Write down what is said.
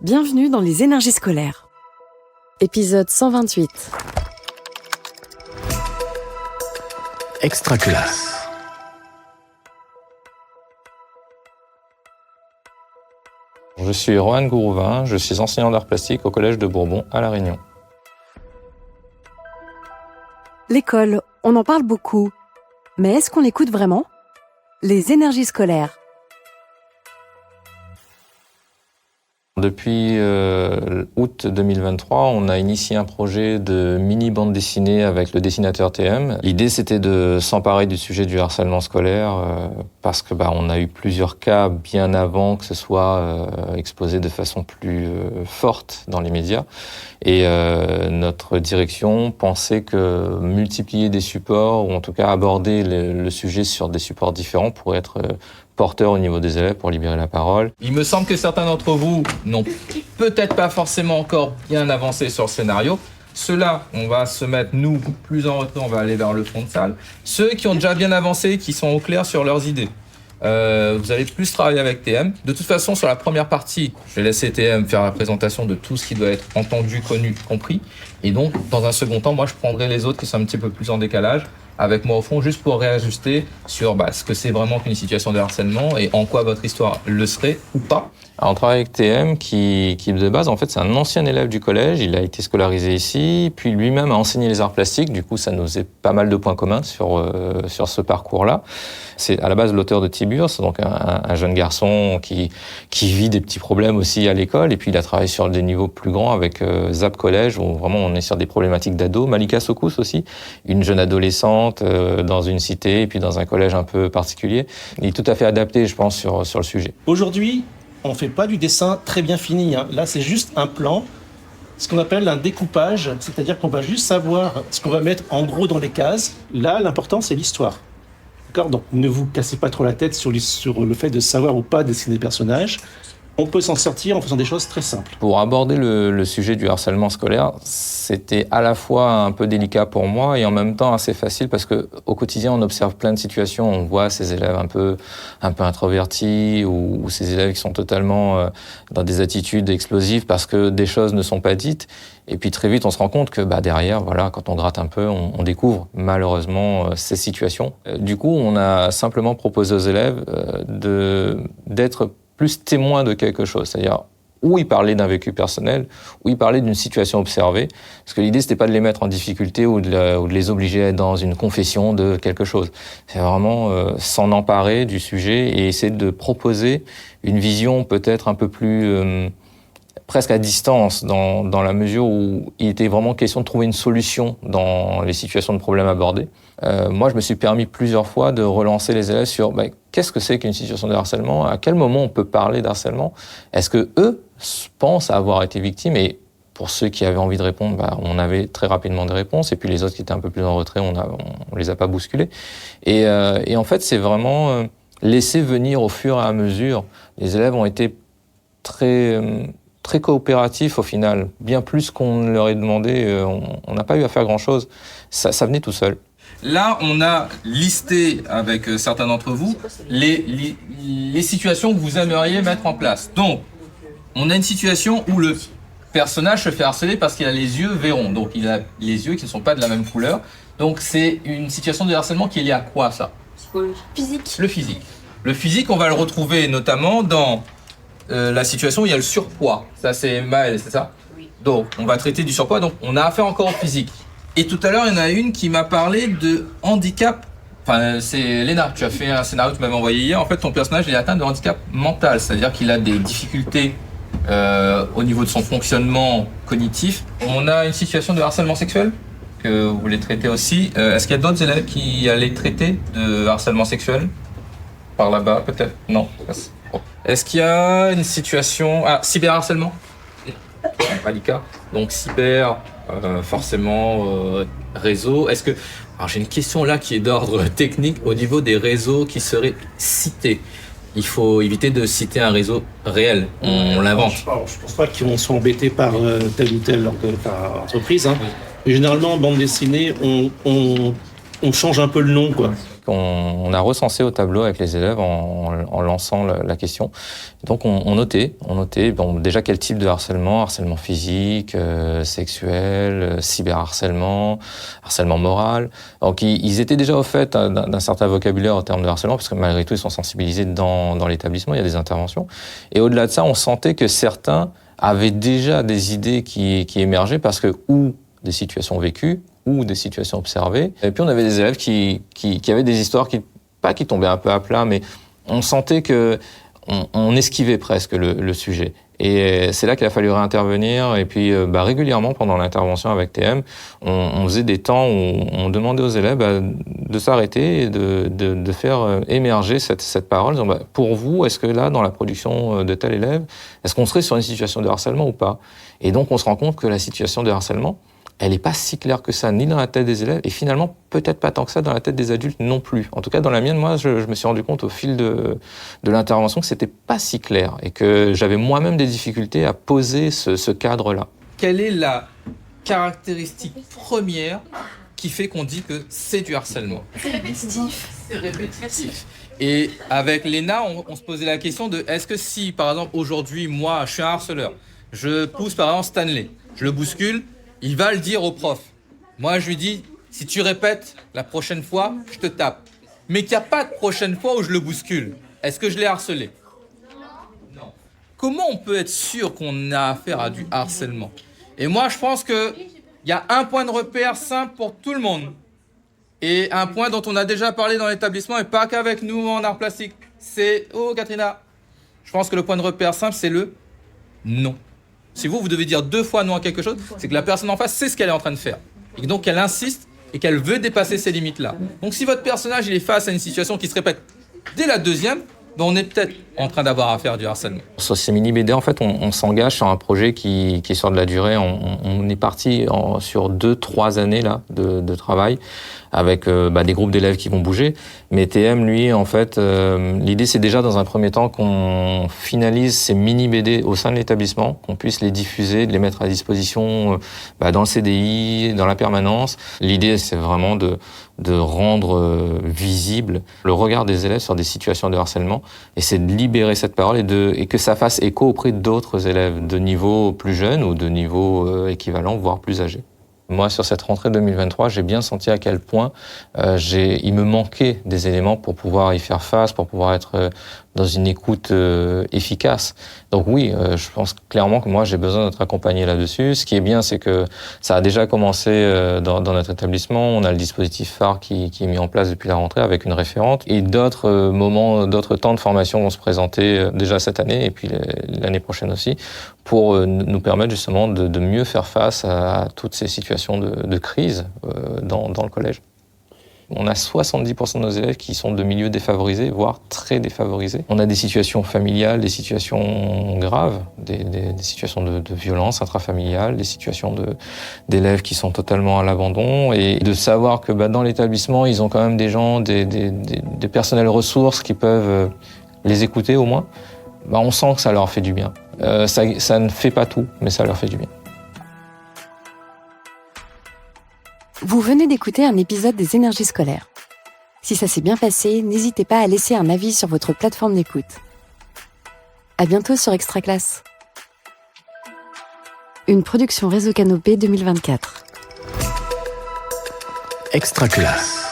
Bienvenue dans les énergies scolaires. Épisode 128. Extraculasse. Je suis Rohan Gourouvin, je suis enseignant d'art plastique au Collège de Bourbon à La Réunion. L'école, on en parle beaucoup. Mais est-ce qu'on l'écoute vraiment ? Les énergies scolaires. Depuis août 2023, on a initié un projet de mini-bande dessinée avec le dessinateur TM. L'idée, c'était de s'emparer du sujet du harcèlement scolaire parce que on a eu plusieurs cas bien avant que ce soit exposé de façon plus forte dans les médias. Et notre direction pensait que multiplier des supports, ou en tout cas aborder le sujet sur des supports différents pourrait être porteur au niveau des élèves pour libérer la parole. Il me semble que certains d'entre vous n'ont peut-être pas forcément encore bien avancé sur le scénario. Ceux-là, on va se mettre, nous, plus en retrait, on va aller vers le fond de salle. Ceux qui ont déjà bien avancé, qui sont au clair sur leurs idées. Vous allez plus travailler avec TM. De toute façon, sur la première partie, je vais laisser TM faire la présentation de tout ce qui doit être entendu, connu, compris. Et donc, dans un second temps, moi, je prendrai les autres qui sont un petit peu plus en décalage avec moi au fond, juste pour réajuster sur ce que c'est vraiment qu'une situation de harcèlement et en quoi votre histoire le serait ou pas. Alors, on travaille avec TM qui de base, en fait, c'est un ancien élève du collège. Il a été scolarisé ici, puis lui-même a enseigné les arts plastiques. Du coup, ça nous faisait pas mal de points communs sur ce parcours-là. C'est à la base l'auteur de Tiburce, donc un jeune garçon qui vit des petits problèmes aussi à l'école. Et puis, il a travaillé sur des niveaux plus grands avec Zap Collège, où vraiment on est sur des problématiques d'ados. Malika Sokous aussi, une jeune adolescente dans une cité et puis dans un collège un peu particulier. Il est tout à fait adapté, je pense, sur le sujet. Aujourd'hui, on ne fait pas du dessin très bien fini. Là, c'est juste un plan, ce qu'on appelle un découpage, c'est-à-dire qu'on va juste savoir ce qu'on va mettre en gros dans les cases. Là, l'important, c'est l'histoire. D'accord ? Donc, ne vous cassez pas trop la tête sur le fait de savoir ou pas dessiner des personnages. On peut s'en sortir en faisant des choses très simples. Pour aborder le sujet du harcèlement scolaire, c'était à la fois un peu délicat pour moi et en même temps assez facile parce que au quotidien, on observe plein de situations. On voit ces élèves un peu introvertis ou ces élèves qui sont totalement dans des attitudes explosives parce que des choses ne sont pas dites. Et puis très vite, on se rend compte que derrière, quand on gratte un peu, on découvre malheureusement ces situations. Du coup, on a simplement proposé aux élèves d'être plus témoin de quelque chose, c'est-à-dire où ils parlaient d'un vécu personnel, où ils parlaient d'une situation observée, parce que l'idée, c'était pas de les mettre en difficulté ou de les obliger à être dans une confession de quelque chose. C'est vraiment s'en emparer du sujet et essayer de proposer une vision peut-être un peu plus presque à distance, dans la mesure où il était vraiment question de trouver une solution dans les situations de problèmes abordés. Moi, je me suis permis plusieurs fois de relancer les élèves sur qu'est-ce que c'est qu'une situation de harcèlement, à quel moment on peut parler d'harcèlement, est-ce que eux pensent avoir été victimes, et pour ceux qui avaient envie de répondre, on avait très rapidement des réponses, et puis les autres qui étaient un peu plus en retrait, on les a pas bousculés. Et en fait, c'est vraiment laisser venir au fur et à mesure. Les élèves ont été très coopératifs au final, bien plus qu'on ne leur ait demandé. On n'a pas eu à faire grand-chose. Ça venait tout seul. Là, on a listé avec certains d'entre vous les situations que vous aimeriez mettre en place. Donc, on a une situation où le personnage se fait harceler parce qu'il a les yeux verrons. Donc, il a les yeux qui ne sont pas de la même couleur. Donc, c'est une situation de harcèlement qui est liée à quoi, ça ? Physique. Le physique. Le physique, on va le retrouver notamment dans la situation où il y a le surpoids. Ça, c'est Maëlle, c'est ça ? Oui. Donc, on va traiter du surpoids. Donc, on a affaire encore au physique. Et tout à l'heure, il y en a une qui m'a parlé de handicap. Enfin, c'est Léna, tu as fait un scénario que tu m'avais envoyé hier. En fait, ton personnage est atteint de handicap mental, c'est-à-dire qu'il a des difficultés au niveau de son fonctionnement cognitif. On a une situation de harcèlement sexuel que vous voulez traiter aussi. Est-ce qu'il y a d'autres élèves qui allaient traiter de harcèlement sexuel ? Par là-bas, peut-être ? Non. Est-ce qu'il y a une situation... cyberharcèlement ? Malika. Donc, cyber... forcément réseau. Est-ce que alors j'ai une question là qui est d'ordre technique au niveau des réseaux qui seraient cités. Il faut éviter de citer un réseau réel. On l'invente. Je pense pas qu'on soit embêté par telle ou telle entreprise. Mais généralement, en bande dessinée, on on change un peu le nom, quoi. On a recensé au tableau avec les élèves en lançant la question. Donc on notait déjà quel type de harcèlement physique, sexuel, cyberharcèlement, harcèlement moral. Donc ils étaient déjà au fait d'un certain vocabulaire en termes de harcèlement, parce que malgré tout ils sont sensibilisés dans l'établissement, il y a des interventions. Et au-delà de ça, on sentait que certains avaient déjà des idées qui émergeaient, parce que ou des situations vécues, ou des situations observées. Et puis on avait des élèves qui avaient des histoires qui tombaient un peu à plat, mais on sentait que on esquivait presque le sujet. Et c'est là qu'il a fallu réintervenir. Et puis régulièrement pendant l'intervention avec TM, on faisait des temps où on demandait aux élèves de s'arrêter et de faire émerger cette parole. Disant, pour vous, est-ce que là, dans la production de tel élève, est-ce qu'on serait sur une situation de harcèlement ou pas? Et donc on se rend compte que la situation de harcèlement, elle n'est pas si claire que ça, ni dans la tête des élèves, et finalement, peut-être pas tant que ça dans la tête des adultes non plus. En tout cas, dans la mienne, moi, je me suis rendu compte au fil de l'intervention que c'était pas si clair, et que j'avais moi-même des difficultés à poser ce cadre-là. Quelle est la caractéristique première qui fait qu'on dit que c'est du harcèlement? C'est répétitif. C'est répétitif. Et avec Léna, on se posait la question de est-ce que si, par exemple, aujourd'hui, moi, je suis un harceleur, je pousse par exemple Stanley, je le bouscule, il va le dire au prof. Moi, je lui dis, si tu répètes la prochaine fois, je te tape. Mais qu'il n'y a pas de prochaine fois où je le bouscule. Est-ce que je l'ai harcelé? Non. Comment on peut être sûr qu'on a affaire à du harcèlement? Et moi, je pense qu'il y a un point de repère simple pour tout le monde. Et un point dont on a déjà parlé dans l'établissement, et pas qu'avec nous en art plastique. C'est, oh Katrina, je pense que le point de repère simple, c'est le non. Si vous devez dire 2 fois non à quelque chose, c'est que la personne en face sait ce qu'elle est en train de faire. Et donc elle insiste et qu'elle veut dépasser ces limites-là. Donc si votre personnage il est face à une situation qui se répète dès la deuxième, on est peut-être en train d'avoir affaire à du harcèlement. Sur ces mini-BD, en fait, on s'engage sur un projet qui est sur de la durée. On est parti sur 2-3 années là, de travail avec des groupes d'élèves qui vont bouger. Mais TM, lui, en fait, l'idée, c'est déjà dans un premier temps qu'on finalise ces mini-BD au sein de l'établissement, qu'on puisse les diffuser, de les mettre à disposition dans le CDI, dans la permanence. L'idée, c'est vraiment de rendre visible le regard des élèves sur des situations de harcèlement, et c'est de libérer cette parole et que ça fasse écho auprès d'autres élèves de niveau plus jeune ou de niveau équivalent, voire plus âgé. Moi, sur cette rentrée 2023, j'ai bien senti à quel point il me manquait des éléments pour pouvoir y faire face, pour pouvoir être dans une écoute efficace. Donc oui, je pense clairement que moi, j'ai besoin d'être accompagné là-dessus. Ce qui est bien, c'est que ça a déjà commencé dans notre établissement. On a le dispositif phare qui est mis en place depuis la rentrée avec une référente. Et d'autres temps de formation vont se présenter déjà cette année et puis l'année prochaine aussi, pour nous permettre justement de mieux faire face à toutes ces situations de crise dans le collège. On a 70% de nos élèves qui sont de milieux défavorisés, voire très défavorisés. On a des situations familiales, des situations graves, des situations de violence intrafamiliale, des situations d'élèves qui sont totalement à l'abandon. Et de savoir que dans l'établissement, ils ont quand même des gens, des personnels ressources qui peuvent les écouter au moins, on sent que ça leur fait du bien. Ça ne fait pas tout, mais ça leur fait du bien. Vous venez d'écouter un épisode des Énergies scolaires. Si ça s'est bien passé, n'hésitez pas à laisser un avis sur votre plateforme d'écoute. À bientôt sur Extra Classe. Une production Réseau Canopé 2024. Extra Classe.